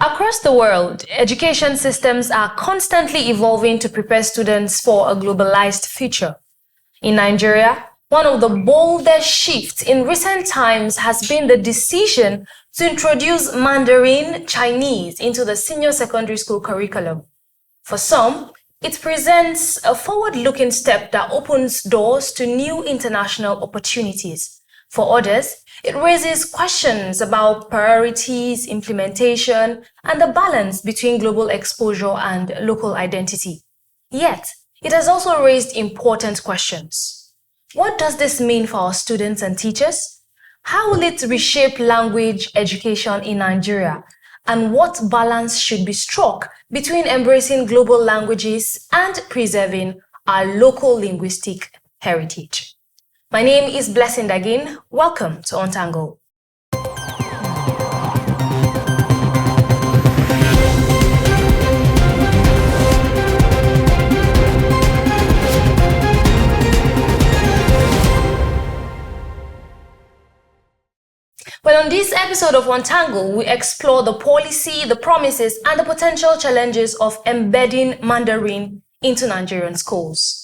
Across the world, education systems are constantly evolving to prepare students for a globalized future. In Nigeria, one of the boldest shifts in recent times has been the decision to introduce Mandarin Chinese into the senior secondary school curriculum. For some, it presents a forward-looking step that opens doors to new international opportunities. For others, it raises questions about priorities, implementation, and the balance between global exposure and local identity. Yet, it has also raised important questions. What does this mean for our students and teachers? How will it reshape language education in Nigeria? And what balance should be struck between embracing global languages and preserving our local linguistic heritage? My name is Blessing Dagin. Welcome to Untangle. Well, on this episode of Untangle, we explore the policy, the promises, and the potential challenges of embedding Mandarin into Nigerian schools.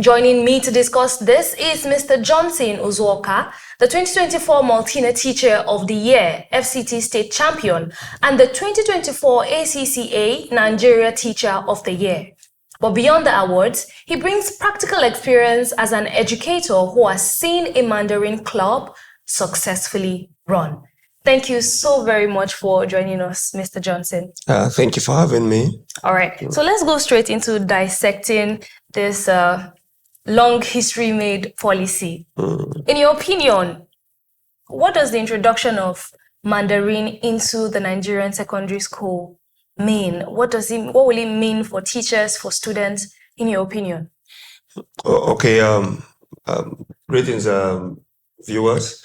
Joining me to discuss this is Mr. Johnson Ozuoka, the 2024 Maltina Teacher of the Year, FCT State Champion, and the 2024 ACCA Nigeria Teacher of the Year. But beyond the awards, he brings practical experience as an educator who has seen a Mandarin club successfully run. Thank you so very much for joining us, Mr. Johnson. Thank you for having me. All right, so let's go straight into dissecting this long history-made policy. In your opinion, what does the introduction of Mandarin into the Nigerian secondary school mean? What will it mean for teachers, for students, in your opinion? Okay, greetings, viewers.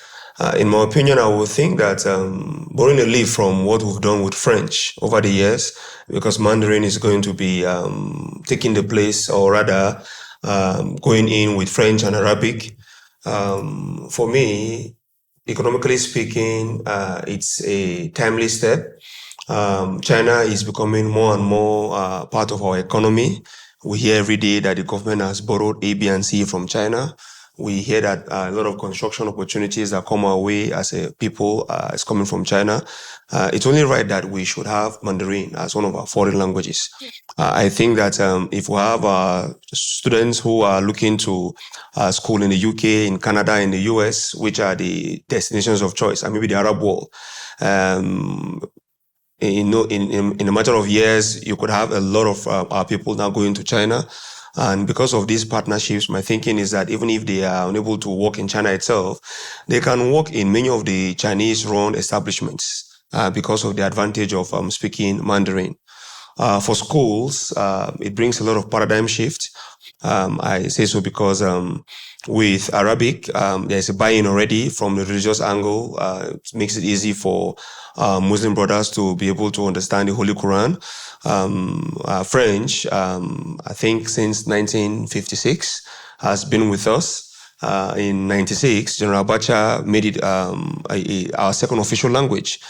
In my opinion, I would think that borrowing a leaf from what we've done with French over the years, because Mandarin is going to be taking the place, or rather going in with French and Arabic. For me, economically speaking, it's a timely step. China is becoming more and more part of our economy. We hear every day that the government has borrowed A, B, and C from China. We hear that a lot of construction opportunities that come our way as a people is coming from China. It's only right that we should have Mandarin as one of our foreign languages. I think that if we have students who are looking to school in the UK, in Canada, in the US, which are the destinations of choice, and maybe the Arab world, in a matter of years, you could have a lot of our people now going to China. And because of these partnerships, my thinking is that even if they are unable to work in China itself, they can work in many of the Chinese-run establishments because of the advantage of speaking Mandarin. For schools, it brings a lot of paradigm shift. I say so because with Arabic, there's a buy-in already from the religious angle. It makes it easy for Muslim brothers to be able to understand the Holy Quran. French, I think since 1956, has been with us. In 96, General Abacha made it our second official language.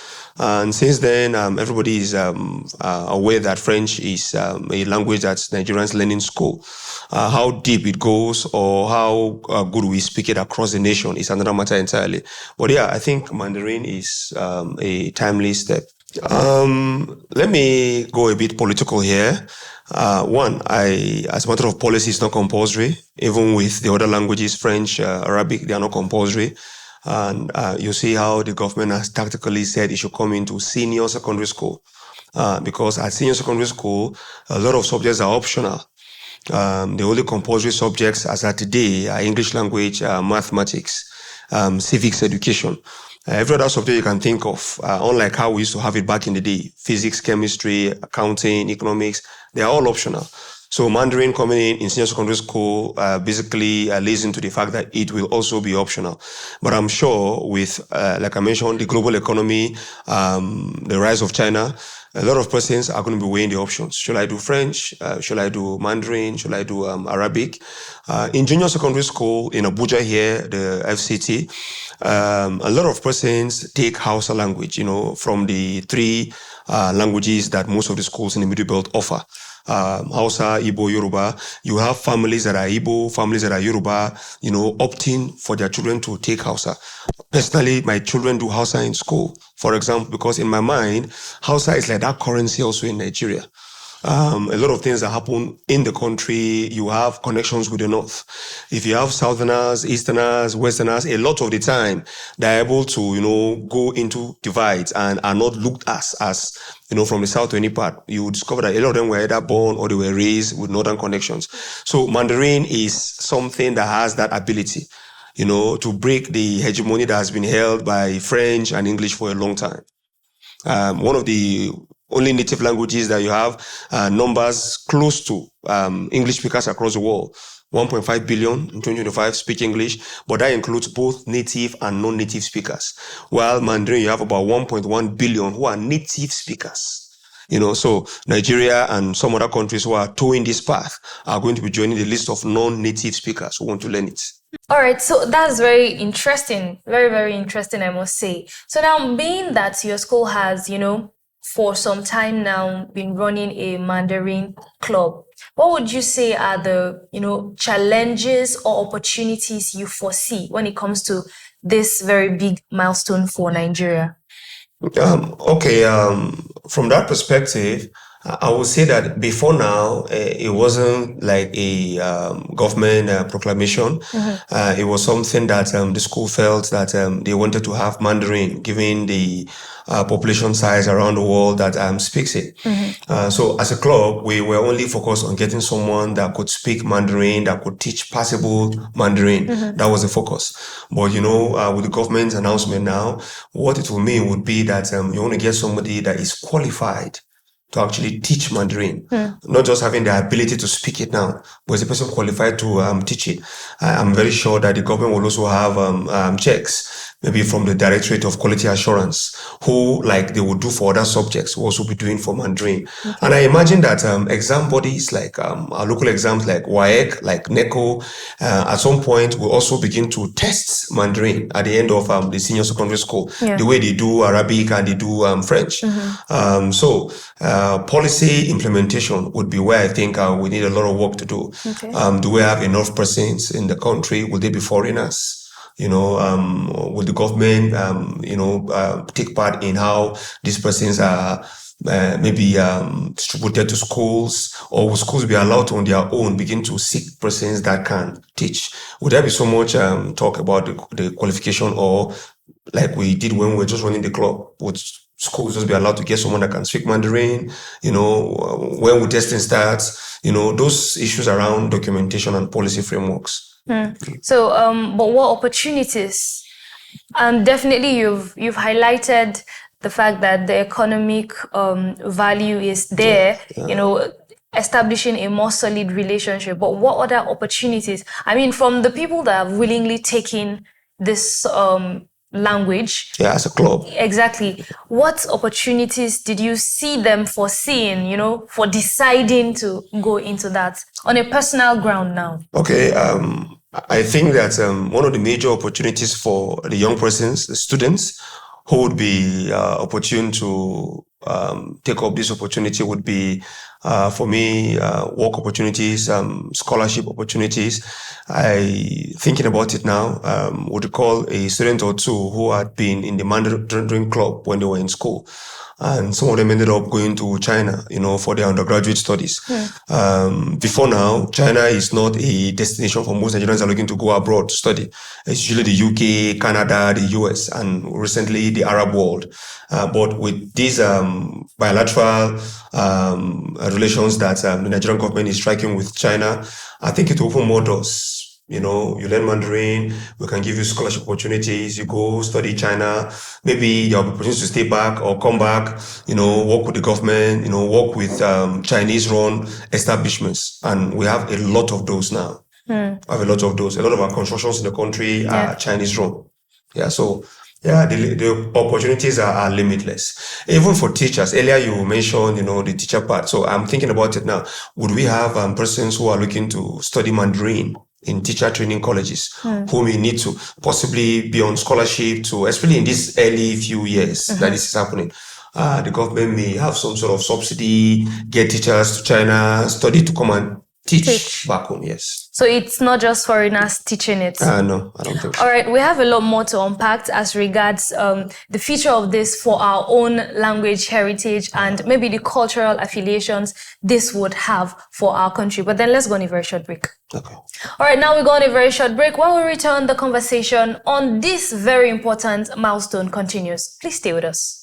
And since then, everybody is aware that French is a language that Nigerians learn in school. How deep it goes or how good we speak it across the nation is another matter entirely. But yeah, I think Mandarin is a timely step. Let me go a bit political here. One, as a matter of policy, it's not compulsory. Even with the other languages, French, Arabic, they are not compulsory. And you see how the government has tactically said it should come into senior secondary school. Because at senior secondary school, a lot of subjects are optional. The only compulsory subjects as at today are English language, mathematics, civics education. Every other subject you can think of, unlike how we used to have it back in the day, physics, chemistry, accounting, economics, they are all optional. So Mandarin coming in senior secondary school basically leads into the fact that it will also be optional. But I'm sure with, like I mentioned, the global economy, the rise of China, a lot of persons are going to be weighing the options. Should I do French? Should I do Mandarin? Should I do Arabic? In junior secondary school in Abuja here, the FCT, a lot of persons take Hausa language, from the three languages that most of the schools in the Middle Belt offer. Hausa, Igbo, Yoruba. You have families that are Igbo, families that are Yoruba, opting for their children to take Hausa. Personally, my children do Hausa in school, for example, because in my mind, Hausa is like that currency also in Nigeria. A lot of things that happen in the country, you have connections with the North. If you have Southerners, Easterners, Westerners, a lot of the time, they're able to, go into divides and are not looked as, from the South to any part. You discover that a lot of them were either born or they were raised with Northern connections. So Mandarin is something that has that ability, to break the hegemony that has been held by French and English for a long time. One of the only native languages that you have numbers close to English speakers across the world. 1.5 billion in 2025 speak English, but that includes both native and non-native speakers. While Mandarin, you have about 1.1 billion who are native speakers. So Nigeria and some other countries who are towing this path are going to be joining the list of non-native speakers who want to learn it. All right, so that's very interesting. Very, very interesting, I must say. So now, being that your school has, for some time now been running a Mandarin club, what would you say are the, challenges or opportunities you foresee when it comes to this very big milestone for Nigeria? From that perspective, I would say that before now, it wasn't like a government proclamation. It was something that the school felt that they wanted to have Mandarin, given the population size around the world that speaks it. So as a club, we were only focused on getting someone that could speak Mandarin, that could teach passable Mandarin. That was the focus. But, with the government's announcement now, what it will mean would be that you want to get somebody that is qualified to actually teach Mandarin, not just having the ability to speak it now, but is a person qualified to teach it. I'm very sure that the government will also have checks, maybe from the Directorate of Quality Assurance, who, like they would do for other subjects, will also be doing for Mandarin. And I imagine that exam bodies like our local exams like WAEC, like NECO, at some point will also begin to test Mandarin at the end of the senior secondary school, the way they do Arabic and they do French. So policy implementation would be where I think we need a lot of work to do. Do we have enough persons in the country? Will they be foreigners? Will the government, take part in how these persons are maybe distributed to schools, or will schools be allowed to on their own begin to seek persons that can teach? Would there be so much talk about the qualification, or like we did when we were just running the club? Would schools just be allowed to get someone that can speak Mandarin? When will testing starts? Those issues around documentation and policy frameworks. So, but what opportunities? Definitely, you've highlighted the fact that the economic value is there. Establishing a more solid relationship. But what other opportunities? I mean, from the people that have willingly taken this language. Yeah, as a club. Exactly. What opportunities did you see them foreseeing, for deciding to go into that on a personal ground now? Okay. I think that one of the major opportunities for the young persons, the students, who would be opportune to take up this opportunity would be, for me, work opportunities, scholarship opportunities. Thinking about it now, would recall a student or two who had been in the Mandarin club when they were in school. And some of them ended up going to China, for their undergraduate studies. Before now, China is not a destination for most Nigerians that are looking to go abroad to study. It's usually the UK, Canada, the US, and recently the Arab world. But with these bilateral relations that the Nigerian government is striking with China, I think it will open more doors. You learn Mandarin, we can give you scholarship opportunities, you go study China, maybe there will be opportunities to stay back or come back, work with the government, work with Chinese-run establishments. And we have a lot of those now. We have a lot of those. A lot of our constructions in the country are Chinese-run. Yeah, so Yeah, the opportunities are limitless. Even for teachers, earlier you mentioned, the teacher part. So I'm thinking about it now. Would we have persons who are looking to study Mandarin in teacher training colleges, whom we need to possibly be on scholarship to, especially in these early few years that this is happening? The government may have some sort of subsidy, get teachers to China, study to come and teach back home, yes. So it's not just foreigners teaching it? No, I don't think so. All right, we have a lot more to unpack as regards the future of this for our own language heritage and maybe the cultural affiliations this would have for our country. But then let's go on a very short break. Okay. All right, now we go on a very short break. When we return, the conversation on this very important milestone continues. Please stay with us.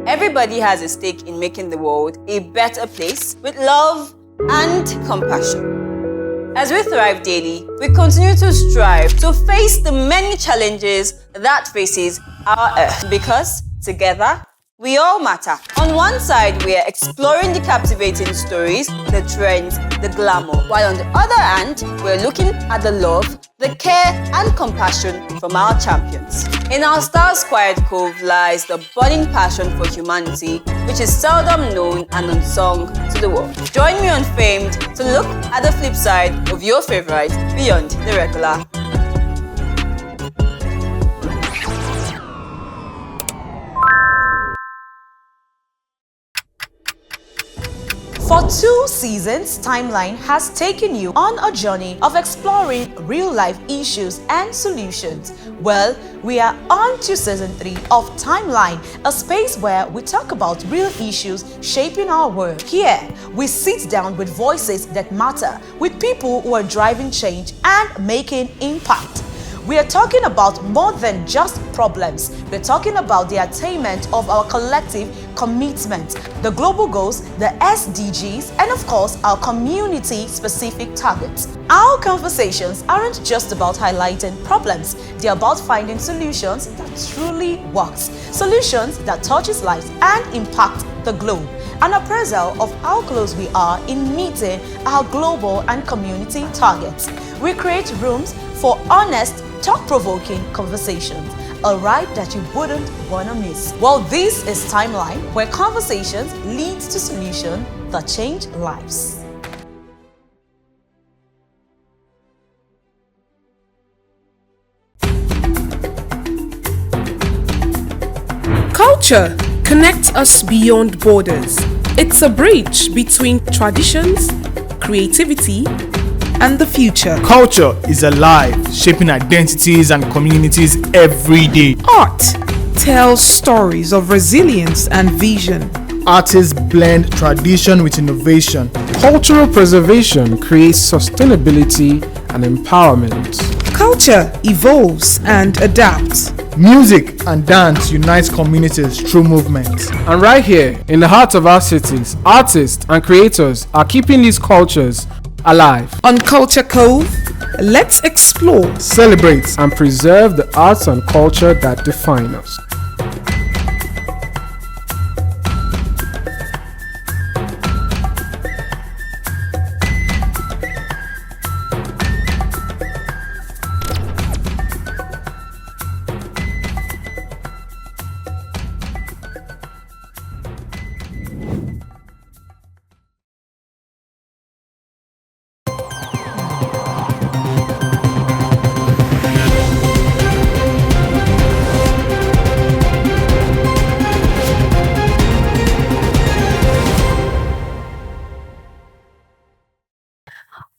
Everybody has a stake in making the world a better place with love and compassion. As we thrive daily, we continue to strive to face the many challenges that faces our earth because together we all matter. On one side, we are exploring the captivating stories, the trends, the glamour, while on the other hand, we're looking at the love, the care and compassion from our champions. In our Stars Quiet Cove lies the burning passion for humanity, which is seldom known and unsung to the world. Join me on Famed to look at the flip side of your favorite beyond the regular. For 2 seasons, Timeline has taken you on a journey of exploring real-life issues and solutions. Well, we are on to season 3 of Timeline, a space where we talk about real issues shaping our world. Here, we sit down with voices that matter, with people who are driving change and making impact. We are talking about more than just problems. We're talking about the attainment of our collective commitment, the global goals, the SDGs, and of course, our community-specific targets. Our conversations aren't just about highlighting problems. They're about finding solutions that truly works, solutions that touches lives and impact the globe. An appraisal of how close we are in meeting our global and community targets. We create rooms for honest, thought-provoking conversations, a ride that you wouldn't want to miss. Well, this is Timeline, where conversations lead to solutions that change lives. Culture connects us beyond borders. It's a bridge between traditions, creativity, and the future. Culture is alive, shaping identities and communities every day. Art tells stories of resilience and vision. Artists blend tradition with innovation. Cultural preservation creates sustainability and empowerment. Culture evolves and adapts. Music and dance unites communities through movement. And right here, in the heart of our cities, artists and creators are keeping these cultures alive. On Culture Cove, let's explore, Celebrate and preserve the arts and culture that define us.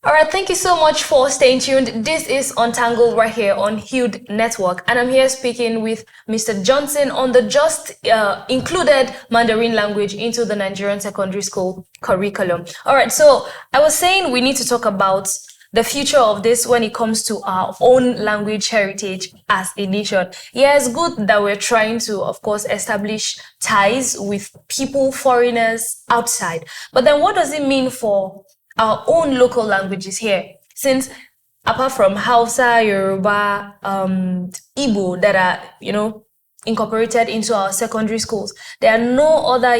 All right, thank you so much for staying tuned. This is Untangle right here on Hued Network, and I'm here speaking with Mr. Johnson on the just included Mandarin language into the Nigerian secondary school curriculum. All right, so I was saying we need to talk about the future of this when it comes to our own language heritage as a nation. Yeah, it's good that we're trying to, of course, establish ties with people, foreigners outside. But then what does it mean for our own local languages here? Since apart from Hausa, Yoruba, Igbo that are, incorporated into our secondary schools, there are no other,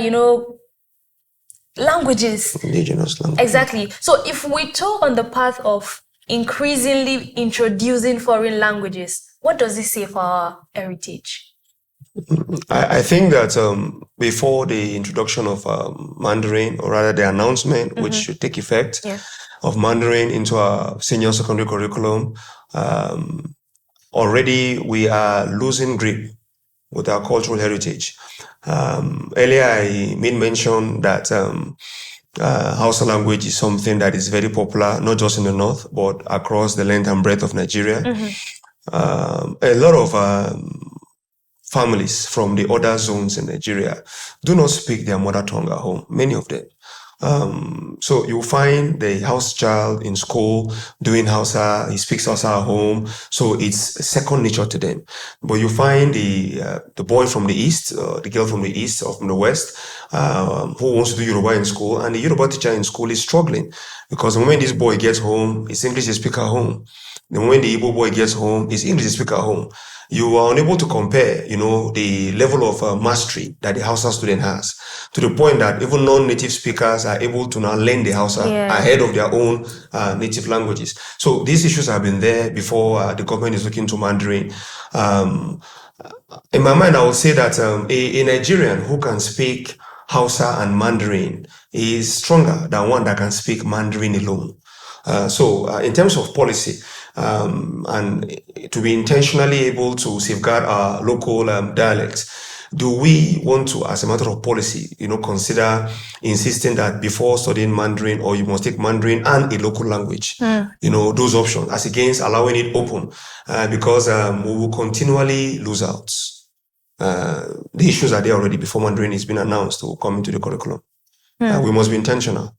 languages. Indigenous language. Exactly. So if we talk on the path of increasingly introducing foreign languages, what does this say for our heritage? I think that before the introduction of Mandarin, or rather the announcement, which should take effect, of Mandarin into our senior secondary curriculum, already we are losing grip with our cultural heritage. Earlier, I made mention that Hausa language is something that is very popular, not just in the north, but across the length and breadth of Nigeria. A lot of families from the other zones in Nigeria do not speak their mother tongue at home, many of them. So you find the house child in school doing Hausa, he speaks Hausa at home, so it's second nature to them. But you find the boy from the east, the girl from the east or from the west, who wants to do Yoruba in school, and the Yoruba teacher in school is struggling because the moment this boy gets home, it's English speaker at home. The moment the Igbo boy gets home, it's English speaker at home. You are unable to compare, the level of mastery that the Hausa student has, to the point that even non-native speakers are able to now learn the Hausa ahead of their own native languages. So these issues have been there before the government is looking to Mandarin. In my mind, I would say that a Nigerian who can speak Hausa and Mandarin is stronger than one that can speak Mandarin alone. So in terms of policy, and to be intentionally able to safeguard our local dialects, do we want to, as a matter of policy, consider insisting that before studying Mandarin, or you must take Mandarin and a local language, those options, as against allowing it open, because we will continually lose out. The issues are there already before Mandarin has been announced to come into the curriculum. We must be intentional.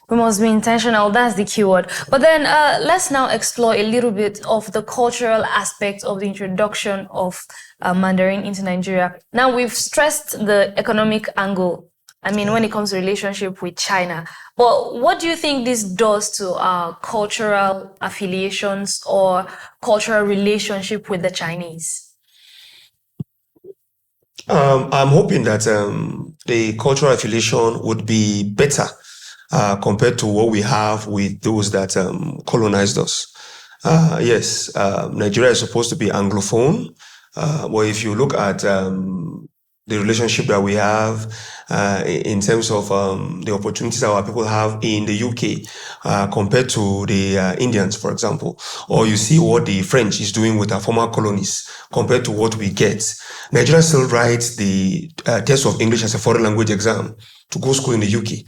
We must be intentional. That's the key word. But then let's now explore a little bit of the cultural aspect of the introduction of Mandarin into Nigeria. Now, we've stressed the economic angle. When it comes to relationship with China. But what do you think this does to our cultural affiliations or cultural relationship with the Chinese? I'm hoping that the cultural affiliation would be better compared to what we have with those that colonized us. Yes, Nigeria is supposed to be Anglophone, but if you look at the relationship that we have in terms of the opportunities that our people have in the UK compared to the Indians, for example, or you see what the French is doing with our former colonies compared to what we get. Nigeria still writes the test of English as a foreign language exam to go school in the UK.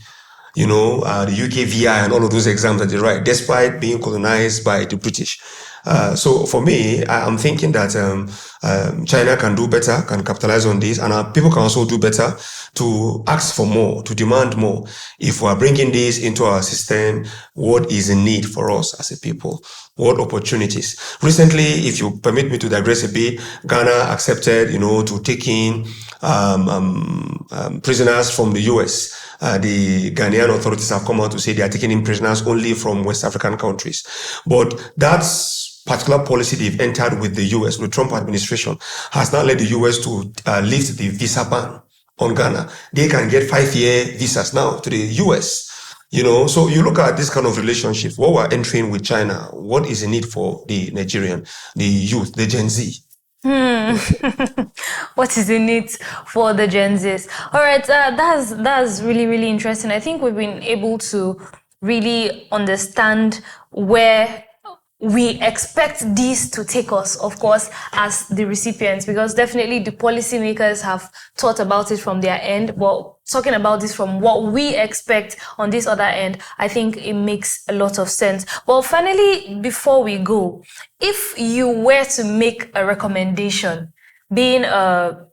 The UK VI and all of those exams that they write, despite being colonized by the British. So for me, I'm thinking that China can do better, can capitalize on this, and our people can also do better to ask for more, to demand more. If we are bringing this into our system, what is in need for us as a people? What opportunities? Recently, if you permit me to digress a bit, Ghana accepted, to take in prisoners from the US. The Ghanaian authorities have come out to say they are taking in prisoners only from West African countries. But that's particular policy they've entered with the US, with the Trump administration, has now led the US to lift the visa ban on Ghana. They can get 5-year visas now to the US. So you look at this kind of relationships, what we're entering with China, what is the need for the Nigerian, the youth, the Gen Z? What is in it for the Gen Zs? All right, that's really, really interesting. I think we've been able to really understand where we expect this to take us, of course, as the recipients, because definitely the policymakers have thought about it from their end. But talking about this from what we expect on this other end, I think it makes a lot of sense. Well, finally, before we go, if you were to make a recommendation, being an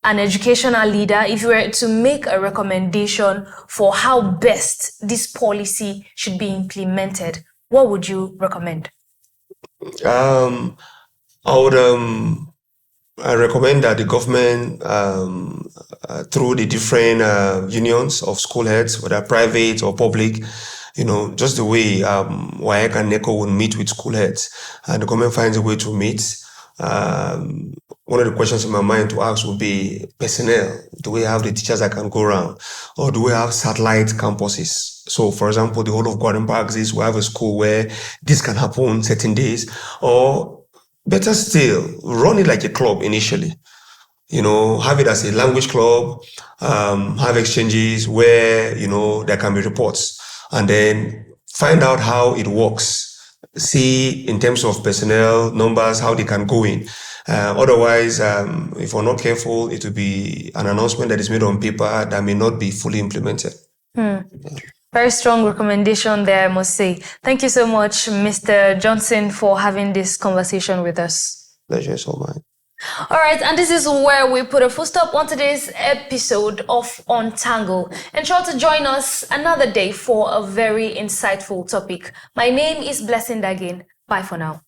educational leader, if you were to make a recommendation for how best this policy should be implemented, what would you recommend? I would I recommend that the government, through the different unions of school heads, whether private or public, Just the way WAEC and NECO would meet with school heads, and the government finds a way to meet. One of the questions in my mind to ask would be personnel. Do we have the teachers that can go around? Or do we have satellite campuses? So, for example, the whole of Garden Park is we have a school where this can happen certain days. Or better still, run it like a club initially. Have it as a language club, have exchanges where, there can be reports, and then find out how it works. See in terms of personnel numbers, how they can go in. Otherwise, if we're not careful, it will be an announcement that is made on paper that may not be fully implemented. Very strong recommendation there, I must say. Thank you so much, Mr. Johnson, for having this conversation with us. Pleasure is all mine. All right, and this is where we put a full stop on today's episode of Untangle. Ensure to join us another day for a very insightful topic. My name is Blessing Dagin. Bye for now.